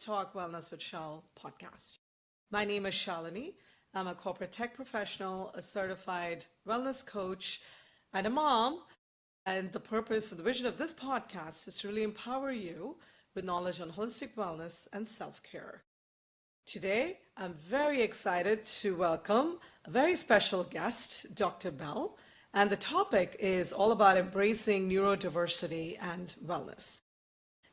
Talk Wellness with Shal podcast. My name is Shalini. I'm a corporate tech professional, a certified wellness coach, and a mom. And the purpose and the vision of this podcast is to really empower you with knowledge on holistic wellness and self-care. Today, I'm very excited to welcome a very special guest, Dr. Bell, and the topic is all about embracing neurodiversity and wellness.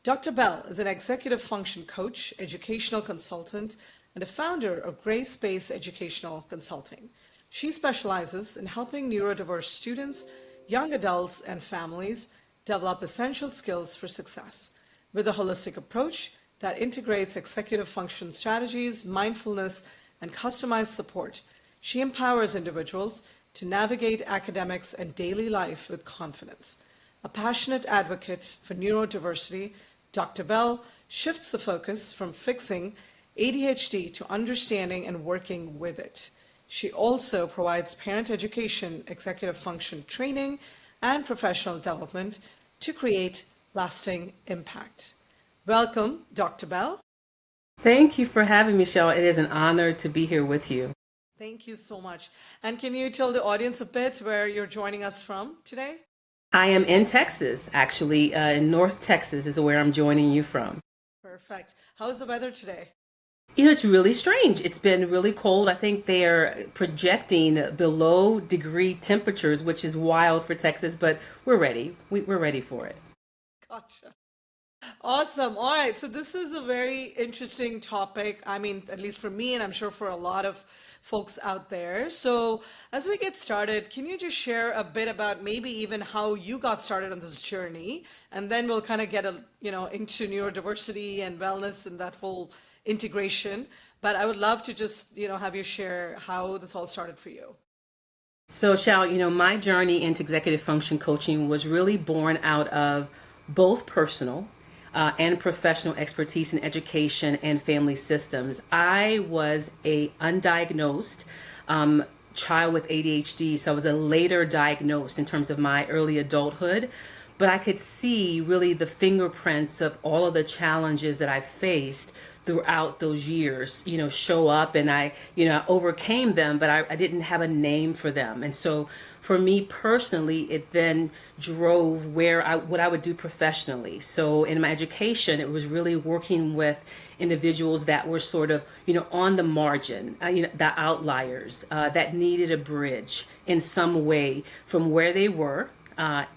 Dr. Bell is an executive function coach, educational consultant, and a founder of Gray Space Educational Consulting. She specializes in helping neurodiverse students, young adults, and families develop essential skills for success with a holistic approach that integrates executive function strategies, mindfulness, and customized support. She empowers individuals to navigate academics and daily life with confidence. A passionate advocate for neurodiversity, Dr. Bell shifts the focus from fixing ADHD to understanding and working with it. She also provides parent education, executive function training, and professional development to create lasting impact. Welcome, Dr. Bell. Thank you for having me, Shal. It is an honor to be here with you. Thank you so much. And can you tell the audience a bit where you're joining us from today? I am in Texas, actually. In North Texas is where I'm joining you from. Perfect. How's the weather today? It's really strange. It's been really cold. I think they're projecting below degree temperatures, which is wild for Texas, but we're ready. We're ready for it. Gotcha. Awesome. All right. So this is a very interesting topic. I mean, at least for me, and I'm sure for a lot of folks out there. So as we get started, can you just share a bit about maybe even how you got started on this journey? And then we'll kind of get into neurodiversity and wellness and that whole integration. But I would love to just, have you share how this all started for you. So, Shal, my journey into executive function coaching was really born out of both personal and professional expertise in education and family systems. I was a undiagnosed child with ADHD, so I was a later diagnosed in terms of my early adulthood, but I could see really the fingerprints of all of the challenges that I faced throughout those years, show up, and I overcame them, but I didn't have a name for them. And so for me personally, it then drove what I would do professionally. So in my education, it was really working with individuals that were sort of, on the margin, the outliers that needed a bridge in some way from where they were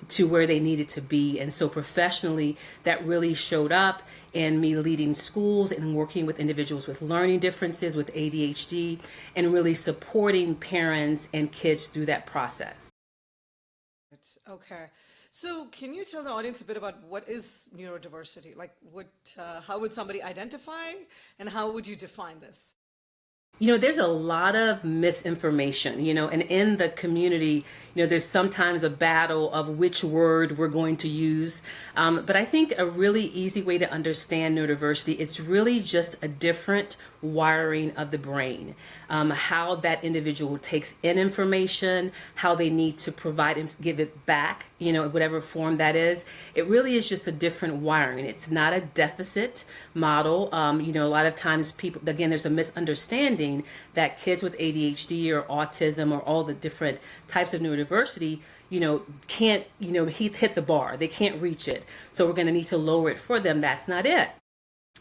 to where they needed to be. And so professionally, that really showed up in me leading schools and working with individuals with learning differences, with ADHD, and really supporting parents and kids through that process. Okay. So can you tell the audience a bit about what is neurodiversity? Like how would somebody identify and how would you define this? There's a lot of misinformation, and in the community, there's sometimes a battle of which word we're going to use. But I think a really easy way to understand neurodiversity, it's really just a different wiring of the brain, how that individual takes in information, how they need to provide and give it back, whatever form that is. It really is just a different wiring. It's not a deficit model. A lot of times people, again, there's a misunderstanding that kids with ADHD or autism or all the different types of neurodiversity, can't, hit the bar. They can't reach it. So we're going to need to lower it for them. That's not it.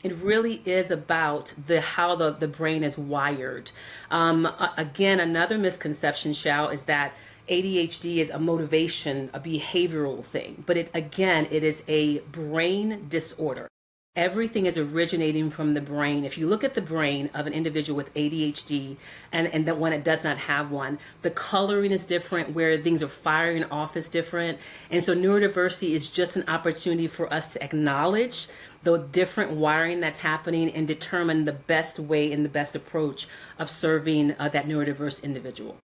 It really is about how the brain is wired. Again, another misconception, Shal, is that ADHD is a motivation, a behavioral thing. But it is a brain disorder. Everything is originating from the brain. If you look at the brain of an individual with ADHD and the one that does not have one, the coloring is different, where things are firing off is different. And so neurodiversity is just an opportunity for us to acknowledge the different wiring that's happening and determine the best way and the best approach of serving that neurodiverse individual.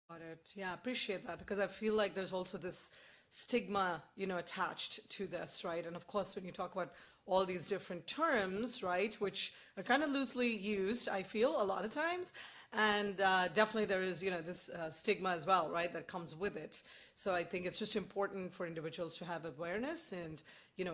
Got it. Yeah, I appreciate that because I feel like there's also this stigma, attached to this, right? And of course, when you talk about all these different terms, right, which are kind of loosely used, I feel a lot of times, and definitely there is, this stigma as well, right, that comes with it. So I think it's just important for individuals to have awareness and,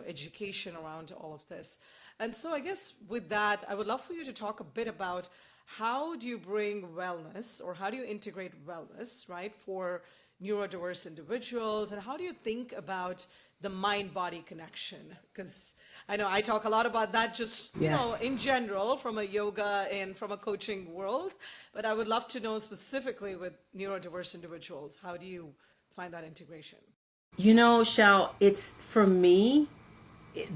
education around all of this. And so I guess with that, I would love for you to talk a bit about how do you bring wellness or how do you integrate wellness, right, for neurodiverse individuals, and how do you think about the mind-body connection? Because I know I talk a lot about that just, Yes. in general from a yoga and from a coaching world, but I would love to know specifically with neurodiverse individuals, how do you find that integration? Shal, it's for me,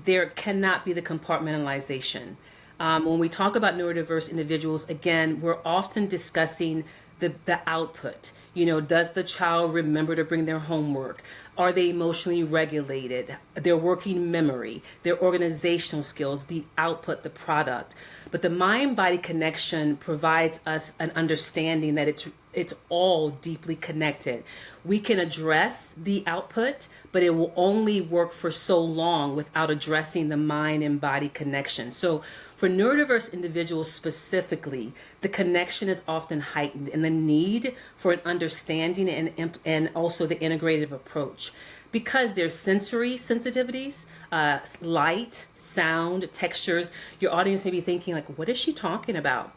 there cannot be the compartmentalization. When we talk about neurodiverse individuals, again, we're often discussing the output. Does the child remember to bring their homework? Are they emotionally regulated? Their working memory, their organizational skills, the output, the product. But the mind-body connection provides us an understanding that it's all deeply connected. We can address the output, but it will only work for so long without addressing the mind and body connection. So for neurodiverse individuals specifically, the connection is often heightened and the need for an understanding and also the integrative approach. Because there's sensory sensitivities, light, sound, textures, your audience may be thinking like, what is she talking about?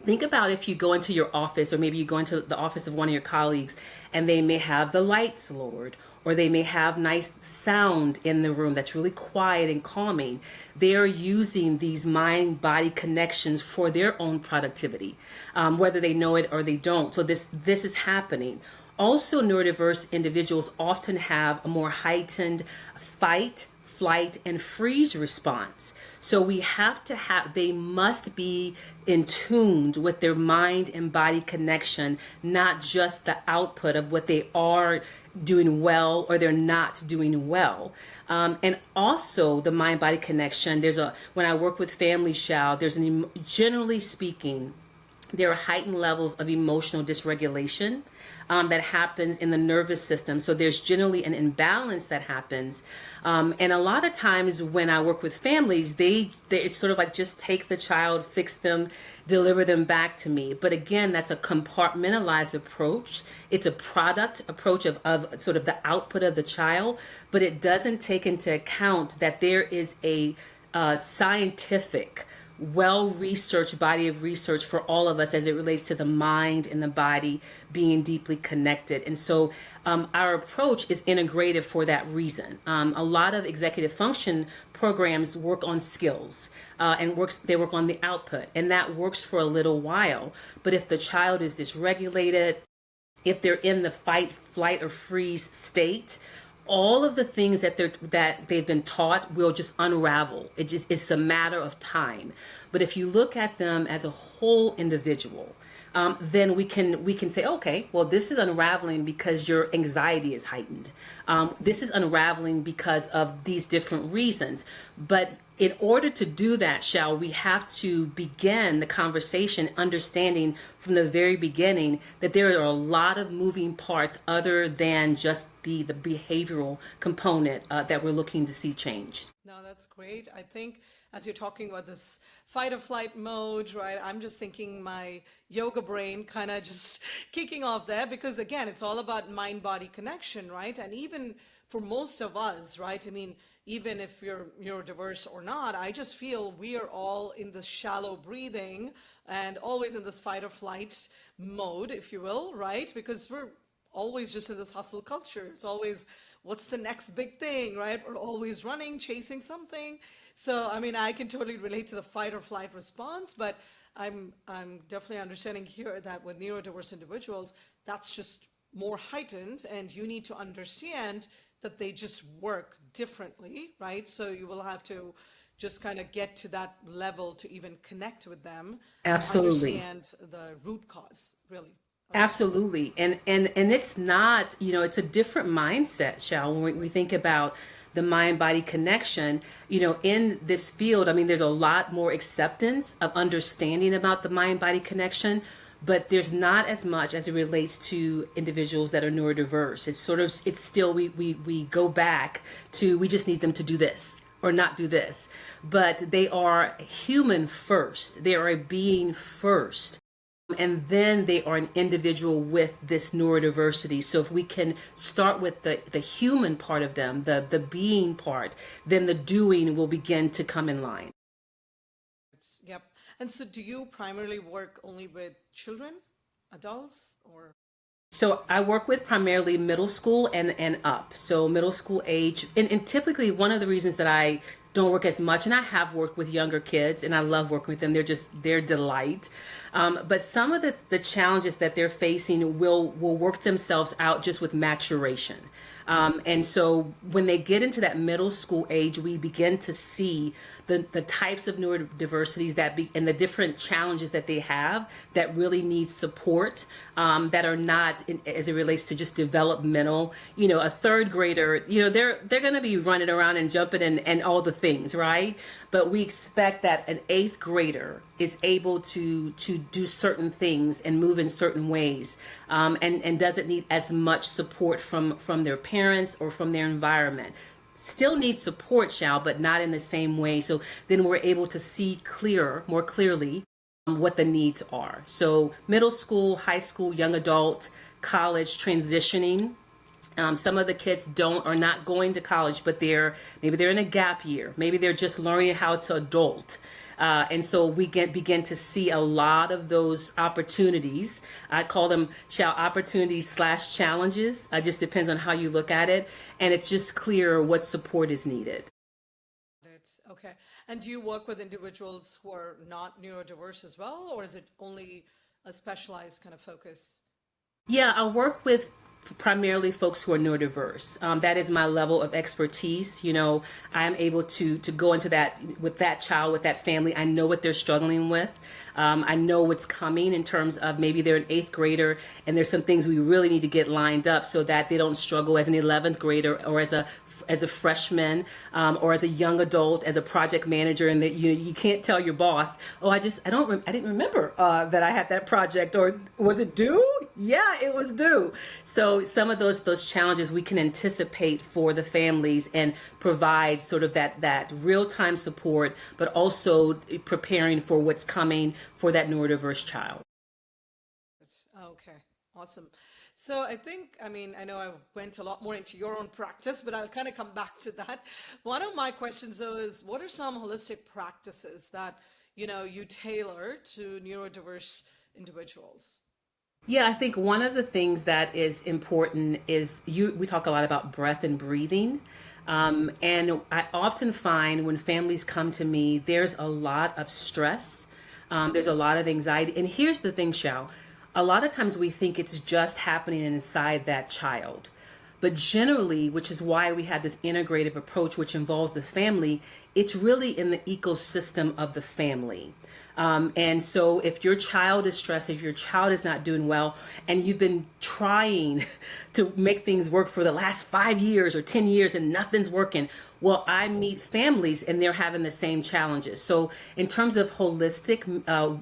Think about if you go into your office, or maybe you go into the office of one of your colleagues and they may have the lights lowered, or they may have nice sound in the room that's really quiet and calming. They're using these mind-body connections for their own productivity, whether they know it or they don't. So this is happening. Also, neurodiverse individuals often have a more heightened fight, flight, and freeze response. So they must be in tuned with their mind and body connection, not just the output of what they are doing well or they're not doing well. And also the mind body connection, when I work with families, Shal, generally speaking, there are heightened levels of emotional dysregulation that happens in the nervous system. So there's generally an imbalance that happens. And a lot of times when I work with families, it's sort of like just take the child, fix them, deliver them back to me. But again, that's a compartmentalized approach. It's a product approach of sort of the output of the child, but it doesn't take into account that there is a scientific well-researched body of research for all of us as it relates to the mind and the body being deeply connected. And so our approach is integrative for that reason. A lot of executive function programs work on skills they work on the output, and that works for a little while. But if the child is dysregulated, if they're in the fight, flight, or freeze state, all of the things that they've been taught will just unravel. It's a matter of time. But if you look at them as a whole individual, then we can say, okay, well, this is unraveling because your anxiety is heightened. This is unraveling because of these different reasons. But in order to do that, Shal, we have to begin the conversation understanding from the very beginning that there are a lot of moving parts other than just the behavioral component that we're looking to see changed. No, that's great. I think as you're talking about this fight or flight mode, right, I'm just thinking my yoga brain kind of just kicking off there, because again, it's all about mind-body connection, right? And even for most of us, right, I mean, even if you're neurodiverse or not, I just feel we are all in this shallow breathing and always in this fight or flight mode, if you will, right? Because we're always just in this hustle culture. It's always, what's the next big thing, right? We're always running, chasing something. So, I mean, I can totally relate to the fight or flight response, but I'm definitely understanding here that with neurodiverse individuals, that's just more heightened, and you need to understand that they just work differently, right? So you will have to just kind of get to that level to even connect with them. Absolutely. Understand the root cause, really. Absolutely. And it's not, it's a different mindset, Shal, when we think about the mind body connection, in this field. I mean, there's a lot more acceptance of understanding about the mind body connection, but there's not as much as it relates to individuals that are neurodiverse. It's still, we go back to, we just need them to do this or not do this, but they are human first. They are a being first. And then they are an individual with this neurodiversity. So if we can start with the human part of them, the being part, then the doing will begin to come in line. And so do you primarily work only with children, adults, or? So I work with primarily middle school and up. So middle school age. And typically one of the reasons that I don't work as much, and I have worked with younger kids and I love working with them. They're delight. But some of the challenges that they're facing will work themselves out just with maturation. And so when they get into that middle school age, we begin to see the types of neurodiversities and the different challenges that they have that really need support, that are not as it relates to just developmental. A third grader, they're going to be running around and jumping and all the things, right? But we expect that an eighth grader is able to do certain things and move in certain ways, and doesn't need as much support from their parents or from their environment. Still need support, Shal, but not in the same way. So then we're able to see more clearly what the needs are. So middle school, high school, young adult, college, transitioning. Some of the kids are not going to college, but maybe they're in a gap year. Maybe they're just learning how to adult. And so we begin to see a lot of those opportunities. I call them opportunities/challenges. It just depends on how you look at it. And it's just clear what support is needed. Okay. And do you work with individuals who are not neurodiverse as well, or is it only a specialized kind of focus? Yeah, I work with primarily folks who are neurodiverse. That is my level of expertise. I am able to go into that with that child, with that family. I know what they're struggling with. I know what's coming in terms of maybe they're an eighth grader and there's some things we really need to get lined up so that they don't struggle as an 11th grader or as a freshman, or as a young adult, as a project manager, and that you can't tell your boss, oh, I didn't remember that I had that project, or was it due? Yeah, it was due. So some of those challenges we can anticipate for the families and provide sort of that real-time support, but also preparing for what's coming for that neurodiverse child. Okay, awesome. So I know I went a lot more into your own practice, but I'll kind of come back to that. One of my questions though is, what are some holistic practices that, you tailor to neurodiverse individuals? Yeah, I think one of the things that is important is we talk a lot about breath and breathing. And I often find when families come to me, there's a lot of stress. There's a lot of anxiety. And here's the thing, Shal. A lot of times we think it's just happening inside that child. But generally, which is why we have this integrative approach, which involves the family, it's really in the ecosystem of the family. And so if your child is stressed, if your child is not doing well, and you've been trying to make things work for the last 5 years or 10 years and nothing's working, well, I meet families and they're having the same challenges. So in terms of holistic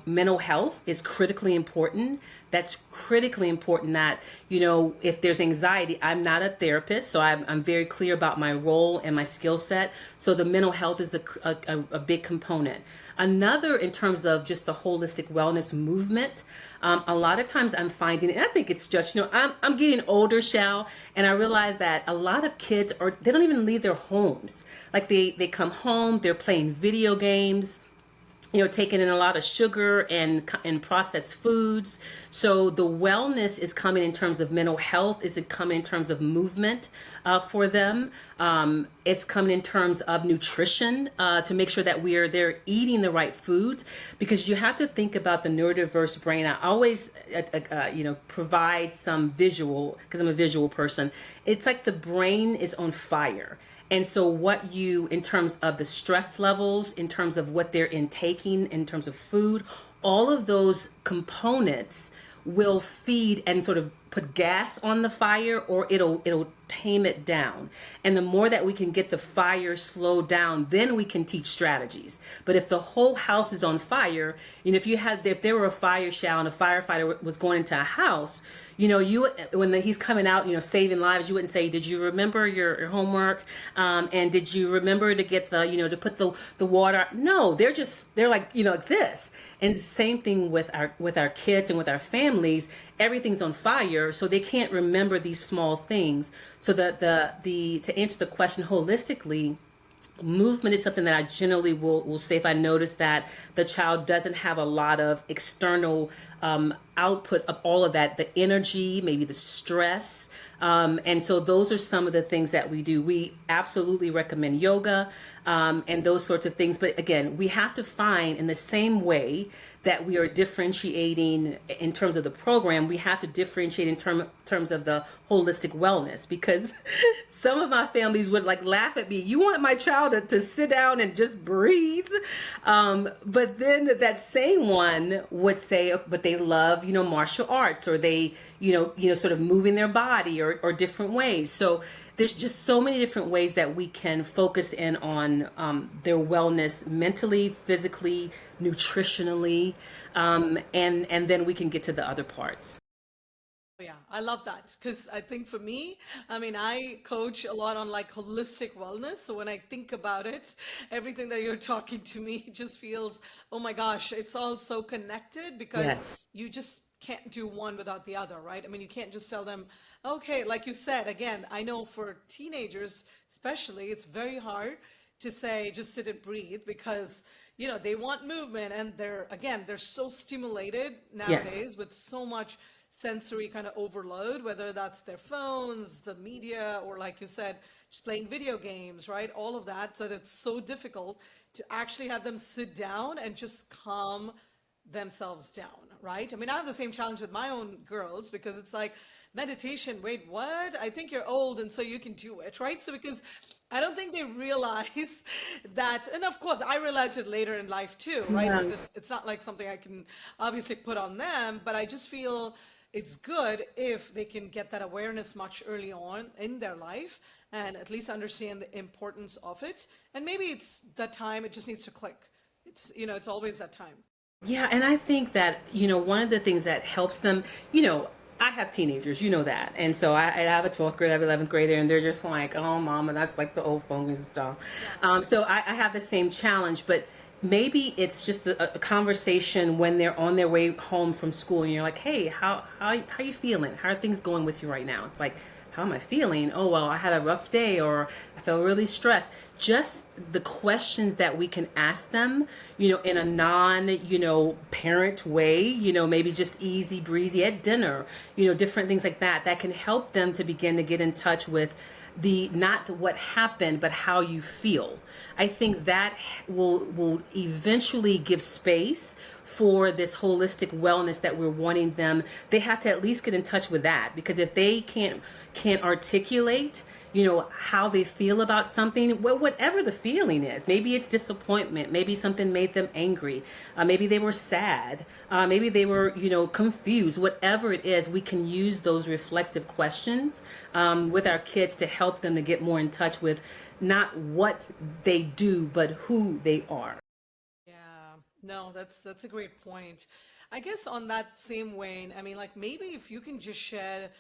mental health is critically important. That's critically important that, if there's anxiety, I'm not a therapist, so I'm very clear about my role and my skill set. So the mental health is a big component. Another, in terms of just the holistic wellness movement, a lot of times I'm finding, and I think it's just, I'm getting older, Shal, and I realize that a lot of kids they don't even leave their homes. Like they come home, they're playing video games, taking in a lot of sugar and processed foods. So the wellness is coming in terms of mental health. Is it coming in terms of movement for them? It's coming in terms of nutrition to make sure that they're eating the right foods, because you have to think about the neurodiverse brain. I always provide some visual, because I'm a visual person. It's like the brain is on fire. And so in terms of the stress levels, in terms of what they're intaking, in terms of food, all of those components will feed and sort of put gas on the fire, or it'll tame it down. And the more that we can get the fire slowed down, then we can teach strategies. But if the whole house is on fire, if there were a fire, Shal, and a firefighter was going into a house, when he's coming out, saving lives, you wouldn't say, did you remember your homework? And did you remember to get to put the water? No, they're like, this. And the same thing with our kids and with our families. Everything's on fire, so they can't remember these small things. So to answer the question holistically, Movement is something that I generally will say if I notice that the child doesn't have a lot of external output of all of that, the energy, maybe the stress. And so those are some of the things that we do. We absolutely recommend yoga and those sorts of things. But again, we have to find in the same way that we are differentiating in terms of the program, we have to differentiate in terms of the holistic wellness, because some of my families would like laugh at me. You want my child to sit down and just breathe. But then that same one would say, but they love, martial arts, or they, sort of moving their body or different ways. So there's just so many different ways that we can focus in on their wellness mentally, physically, nutritionally, and then we can get to the other parts. Yeah, I love that because I think for me, I mean, I coach a lot on like holistic wellness. So when I think about it, everything that you're talking to me just feels, oh my gosh, it's all so connected because Yes. you just can't do one without the other, right? I mean, you can't just tell them, okay, like you said, again, I know for teenagers especially, it's very hard to say just sit and breathe because they want movement, and they're so stimulated Yes. nowadays with so much sensory kind of overload, whether that's their phones, the media, or like you said, just playing video games, right? All of that, so that it's so difficult to actually have them sit down and just calm themselves down, right? I mean, I have the same challenge with my own girls because it's like meditation. Wait, what? I think you're old and so you can do it, right? So because I don't think they realize that, and of course, I realized it later in life too, right? So Yeah. this, it's not like something I can obviously put on them, but I just feel it's good if they can get that awareness much early on in their life and at least understand the importance of it. And maybe it's that time, it just needs to click. It's always that time. Yeah, and I think that, one of the things that helps them, I have teenagers, you know that. And so I have a 12th grade, I have 11th grader, and they're just like, oh, mama, that's like the old phone stuff. Yeah. So I have the same challenge, but maybe it's just a conversation when they're on their way home from school and you're like, hey, how you feeling? How are things going with you right now? It's like, how am I feeling? Oh, well, I had a rough day, or I felt really stressed. Just the questions that we can ask them, in a non, parent way, maybe just easy breezy at dinner, different things like that, that can help them to begin to get in touch with the not what happened, but how you feel. I think that will eventually give space for this holistic wellness that we're wanting them. They have to at least get in touch with that, because if they can't articulate, how they feel about something, well, whatever the feeling is, maybe it's disappointment, maybe something made them angry, maybe they were sad, maybe they were, confused, whatever it is, we can use those reflective questions with our kids to help them to get more in touch with not what they do, but who they are. Yeah, no, that's a great point. I guess on that same vein, I mean, like maybe if you can just share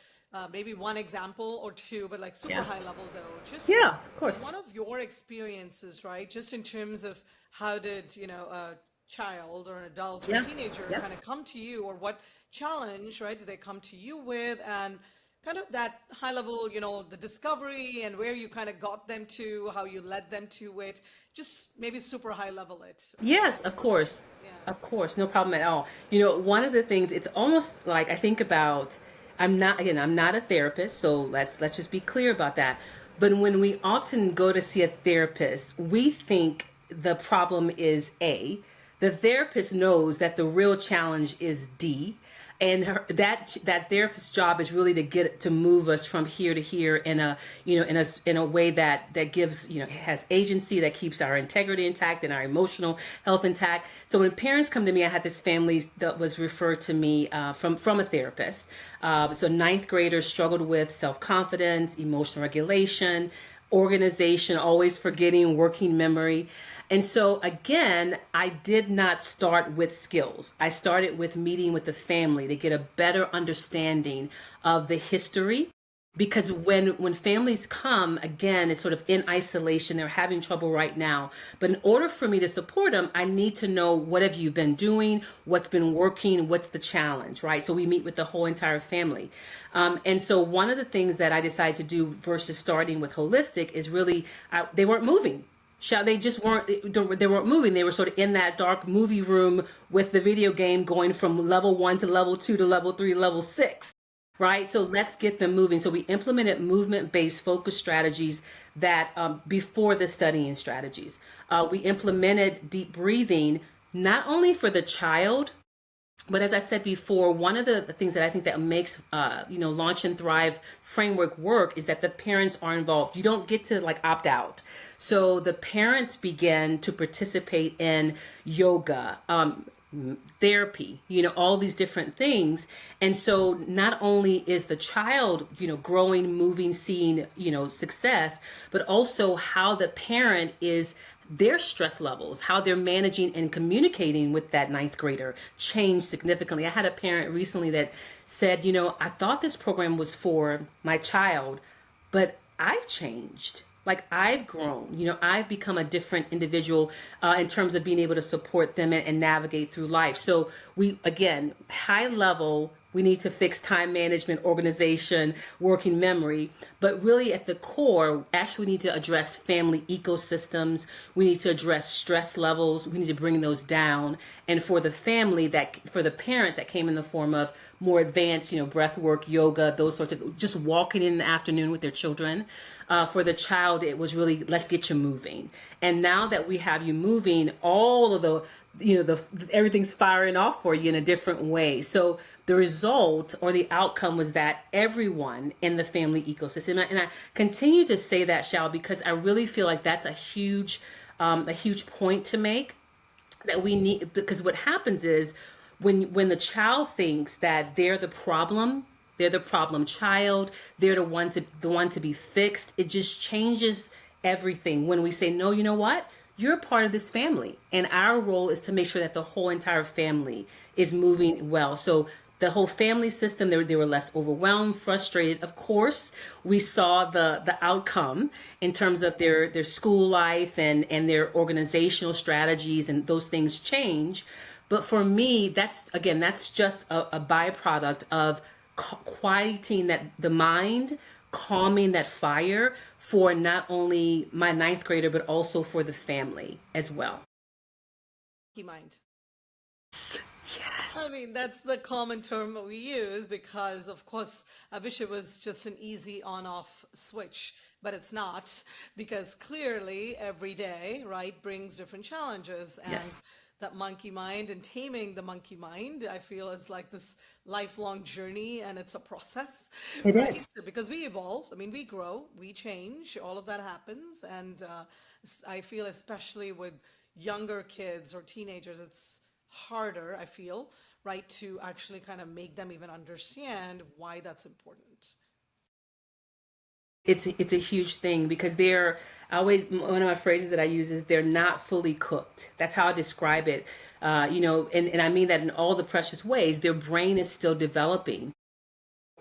maybe one example or two, but like super Yeah. high level though, just Yeah, of course. one of your experiences, right? Just in terms of how did, a child or an adult or a Yeah. teenager Yeah. kind of come to you, or what challenge, right, do they come to you with, and kind of that high level, the discovery and where you kind of got them to, how you led them to it, just maybe super high level it. Yes, of course. Yeah. Of course, no problem at all. One of the things, it's almost like I think about, I'm not a therapist, so let's just be clear about that. But when we often go to see a therapist, we think the problem is A. The therapist knows that the real challenge is D. And that therapist's job is really to get to move us from here to here in a in a way that gives has agency, that keeps our integrity intact and our emotional health intact. So when parents come to me, I had this family that was referred to me from a therapist. So ninth graders struggled with self-confidence, emotional regulation, organization, always forgetting, working memory. And so again, I did not start with skills. I started with meeting with the family to get a better understanding of the history. Because when families come, again, it's sort of in isolation, they're having trouble right now. But in order for me to support them, I need to know, what have you been doing, what's been working, what's the challenge, right? So we meet with the whole entire family. And so one of the things that I decided to do versus starting with holistic is really, they weren't moving. They just they weren't moving. They were sort of in that dark movie room with the video game going from level 1 to level 2 to level 3, level 6, right? So let's get them moving. So we implemented movement-based focus strategies that before the studying strategies. We implemented deep breathing, not only for the child, but as I said before, one of the things that I think that makes, Launch and Thrive framework work is that the parents are involved. You don't get to like opt out. So the parents begin to participate in yoga, therapy, all these different things. And so not only is the child, growing, moving, seeing, success, but also how the parent is their stress levels, how they're managing and communicating with that ninth grader changed significantly. I had a parent recently that said, I thought this program was for my child, but I've changed. Like I've grown, I've become a different individual in terms of being able to support them and navigate through life. So we, again, high level, we need to fix time management, organization, working memory. But really at the core, actually we need to address family ecosystems. We need to address stress levels. We need to bring those down. And for the family, for the parents, that came in the form of more advanced, breath work, yoga, those sorts of, just walking in the afternoon with their children. For the child, it was really, let's get you moving. And now that we have you moving, all of the everything's firing off for you in a different way. So the result or the outcome was that everyone in the family ecosystem, and I continue to say that, Shal, because I really feel like that's a huge point to make, that we need, because what happens is when the child thinks that they're the problem child, they're the one to be fixed, it just changes everything. When we say, no, you know what? You're a part of this family, and our role is to make sure that the whole entire family is moving well. So the whole family system, they were less overwhelmed, frustrated. Of course, we saw the outcome in terms of their school life and their organizational strategies, and those things change. But for me, that's just a byproduct of quieting the mind, calming that fire for not only my ninth grader, but also for the family as well. Mind. Yes. I mean, that's the common term that we use because, of course, I wish it was just an easy on-off switch, but it's not, because clearly every day, right, brings different challenges. And Yes. that monkey mind and taming the monkey mind, I feel, is like this lifelong journey, and it's a process, It right? is. Because we evolve, I mean, we grow, we change, all of that happens. And I feel, especially with younger kids or teenagers, it's harder, I feel, right, to actually kind of make them even understand why that's important. It's a huge thing because they're always, one of my phrases that I use is they're not fully cooked. That's how I describe it. And I mean that in all the precious ways. Their brain is still developing.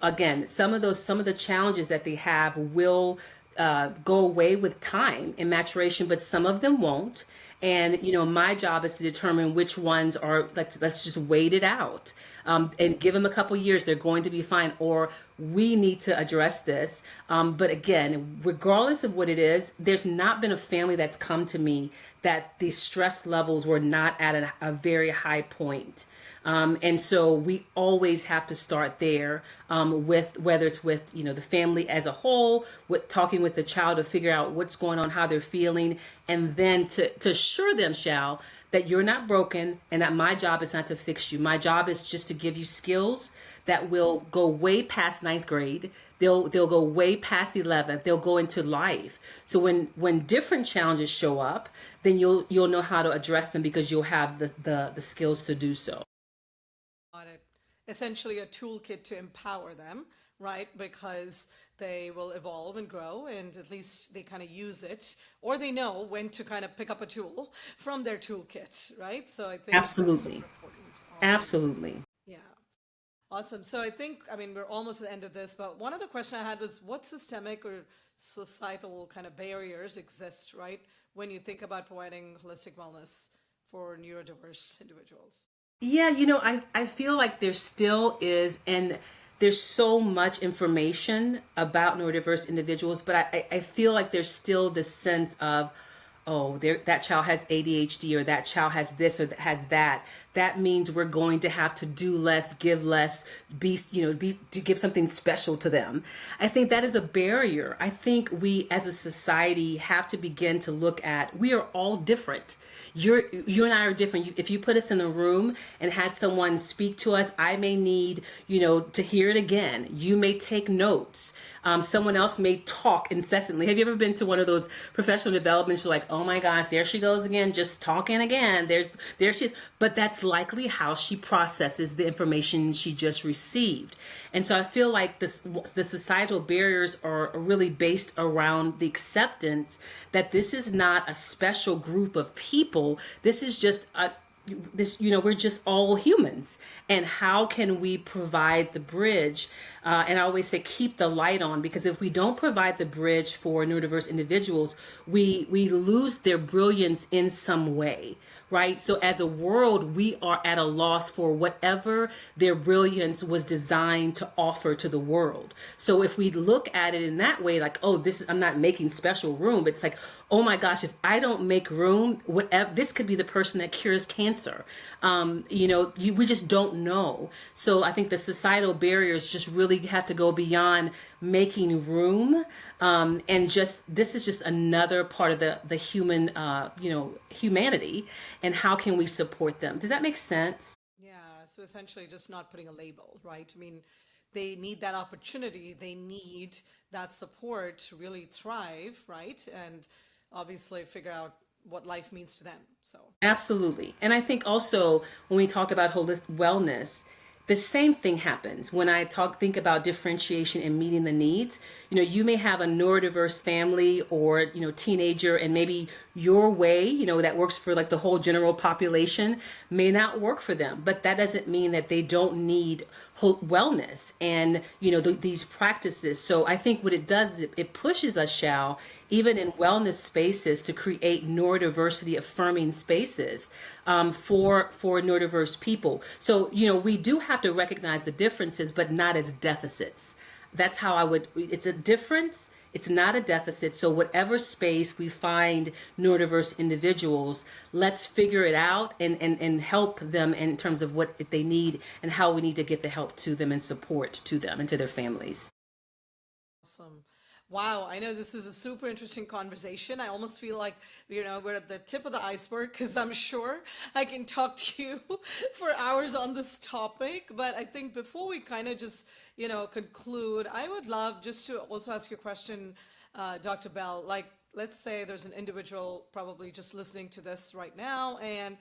Again, some of the challenges that they have will go away with time and maturation, but some of them won't. And my job is to determine which ones are, like, let's just wait it out, and give them a couple years. They're going to be fine, or we need to address this. But again, regardless of what it is, there's not been a family that's come to me that the stress levels were not at a very high point. And so we always have to start there, with whether it's with the family as a whole, with talking with the child to figure out what's going on, how they're feeling, and then to assure them, Shal, that you're not broken and that my job is not to fix you. My job is just to give you skills that will go way past ninth grade. They'll go way past 11th. They'll go into life. So when different challenges show up, then you'll know how to address them because you'll have the skills to do so. Got it. Essentially a toolkit to empower them, right? Because they will evolve and grow, and at least they kind of use it, or they know when to kind of pick up a tool from their toolkit, right? So I think that's super Absolutely. important. Awesome. Absolutely. Yeah. Awesome. So I think, I mean, we're almost at the end of this, but one other question I had was what systemic or societal kind of barriers exist, right? When you think about providing holistic wellness for neurodiverse individuals? Yeah, I feel like there still is, and there's so much information about neurodiverse individuals, but I feel like there's still this sense of, oh, that child has ADHD, or that child has this or has that. That means we're going to have to do less, give less, to give something special to them. I think that is a barrier. I think we as a society have to begin to look at, we are all different. You and I are different. If you put us in a room and had someone speak to us, I may need, to hear it again. You may take notes. Someone else may talk incessantly. Have you ever been to one of those professional developments? You're like, oh my gosh, there she goes again, just talking again. There she is. But that's likely how she processes the information she just received. And so I feel like the societal barriers are really based around the acceptance that this is not a special group of people. This is just we're just all humans. And how can we provide the bridge? And I always say, keep the light on, because if we don't provide the bridge for neurodiverse individuals, we lose their brilliance in some way. Right? So as a world, we are at a loss for whatever their brilliance was designed to offer to the world. So if we look at it in that way, like, oh, I'm not making special room, but it's like, oh my gosh, if I don't make room, this could be the person that cures cancer. We just don't know. So I think the societal barriers just really have to go beyond making room. And this is just another part of the human, humanity, and how can we support them? Does that make sense? Yeah, so essentially just not putting a label, right? I mean, they need that opportunity, they need that support to really thrive, right? And obviously figure out what life means to them. So Absolutely. And I think also when we talk about holistic wellness, the same thing happens when I think about differentiation and meeting the needs. You may have a neurodiverse family or, teenager, and maybe your way, that works for like the whole general population may not work for them. But that doesn't mean that they don't need wellness and, these practices. So I think what it does is it pushes us, Shal, even in wellness spaces, to create neurodiversity-affirming spaces for neurodiverse people. So, we do have to recognize the differences, but not as deficits. That's how it's a difference. It's not a deficit. So whatever space we find neurodiverse individuals, let's figure it out and help them in terms of what they need and how we need to get the help to them and support to them and to their families. awesome. Wow, I know this is a super interesting conversation. I almost feel like, we're at the tip of the iceberg, because I'm sure I can talk to you for hours on this topic. But I think before we kind of just, conclude, I would love just to also ask you a question, Dr. Bell. Like, let's say there's an individual probably just listening to this right now, and,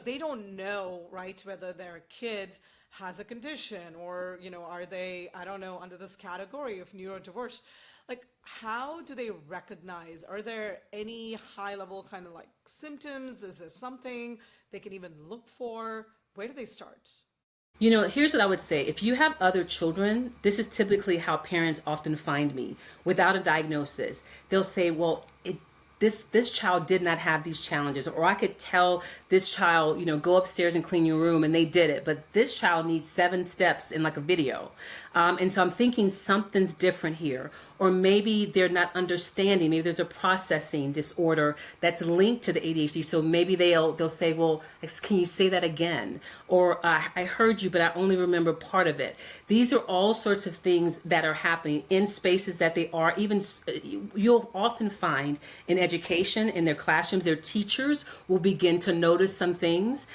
they don't know, right, whether their kid has a condition, or, are they, I don't know, under this category of neurodiverse. Like, how do they recognize? Are there any high level kind of like symptoms? Is there something they can even look for? Where do they start? Here's what I would say. If you have other children, this is typically how parents often find me without a diagnosis. They'll say, well, this child did not have these challenges, or I could tell this child, go upstairs and clean your room, and they did it, but this child needs 7 steps in like a video. And so I'm thinking something's different here. Or maybe they're not understanding. Maybe there's a processing disorder that's linked to the ADHD. So maybe they'll say, well, can you say that again? Or I heard you, but I only remember part of it. These are all sorts of things that are happening in spaces that they are. Even you'll often find in education, in their classrooms, their teachers will begin to notice some things.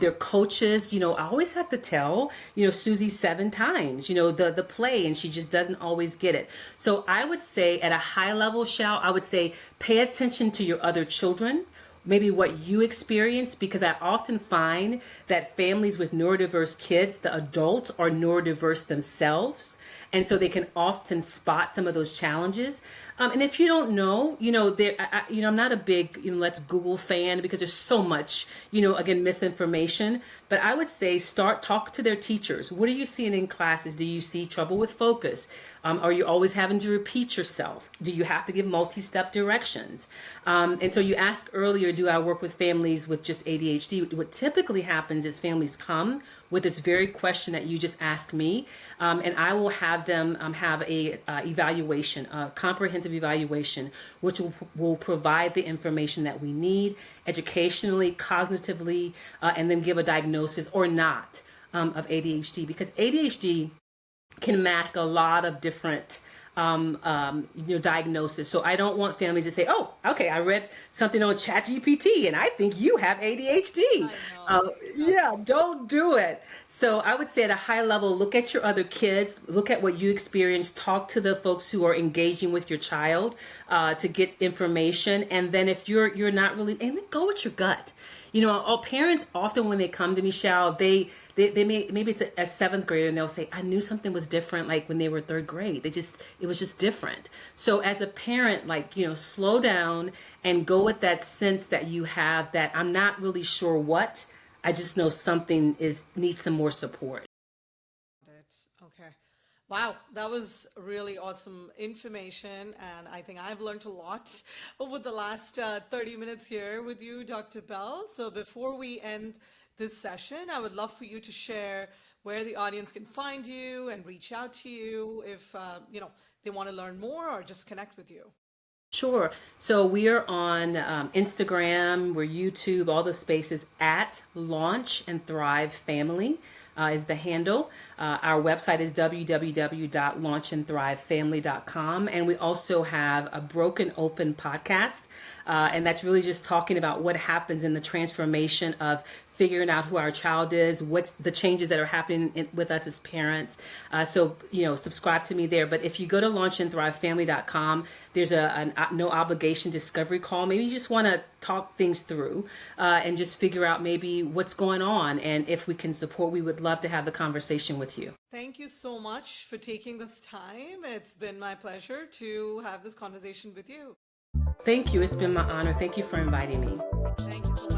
Their coaches, I always have to tell, Susie 7 times, the play, and she just doesn't always get it. So I would say at a high level, Shal, I would say pay attention to your other children, maybe what you experience, because I often find that families with neurodiverse kids, the adults are neurodiverse themselves. And so they can often spot some of those challenges. And if you don't know, I'm not a big, let's Google fan, because there's so much, again, misinformation. But I would say talk to their teachers. What are you seeing in classes? Do you see trouble with focus? Are you always having to repeat yourself? Do you have to give multi-step directions? And so you asked earlier, do I work with families with just ADHD? What typically happens is families come with this very question that you just asked me, and I will have them have a evaluation, a comprehensive evaluation, which will provide the information that we need educationally, cognitively, and then give a diagnosis or not of ADHD, because ADHD can mask a lot of different diagnosis. So I don't want families to say, "Oh, okay, I read something on ChatGPT and I think you have ADHD." Yeah, don't do it. So I would say at a high level, look at your other kids, look at what you experienced, talk to the folks who are engaging with your child to get information, and then if you're not really, and then go with your gut. All parents often when they come to me, Shal, they maybe it's a seventh grader and they'll say, I knew something was different like when they were third grade. It was just different. So as a parent, slow down and go with that sense that you have that I'm not really sure what, I just know something needs some more support. Okay. Wow, that was really awesome information, and I think I've learned a lot over the last 30 minutes here with you, Dr. Bell. So before we end this session, I would love for you to share where the audience can find you and reach out to you if they want to learn more or just connect with you. Sure. So we are on Instagram, we're YouTube, all the spaces at Launch and Thrive Family. Is the handle. Our website is www.launchandthrivefamily.com. And we also have a Broken Open podcast. And that's really just talking about what happens in the transformation of figuring out who our child is, what's the changes that are happening with us as parents. So subscribe to me there. But if you go to launchandthrivefamily.com, there's a no obligation discovery call. Maybe you just want to talk things through and just figure out maybe what's going on. And if we can support, we would love to have the conversation with you. Thank you so much for taking this time. It's been my pleasure to have this conversation with you. Thank you. It's been my honor. Thank you for inviting me. Thank you so much.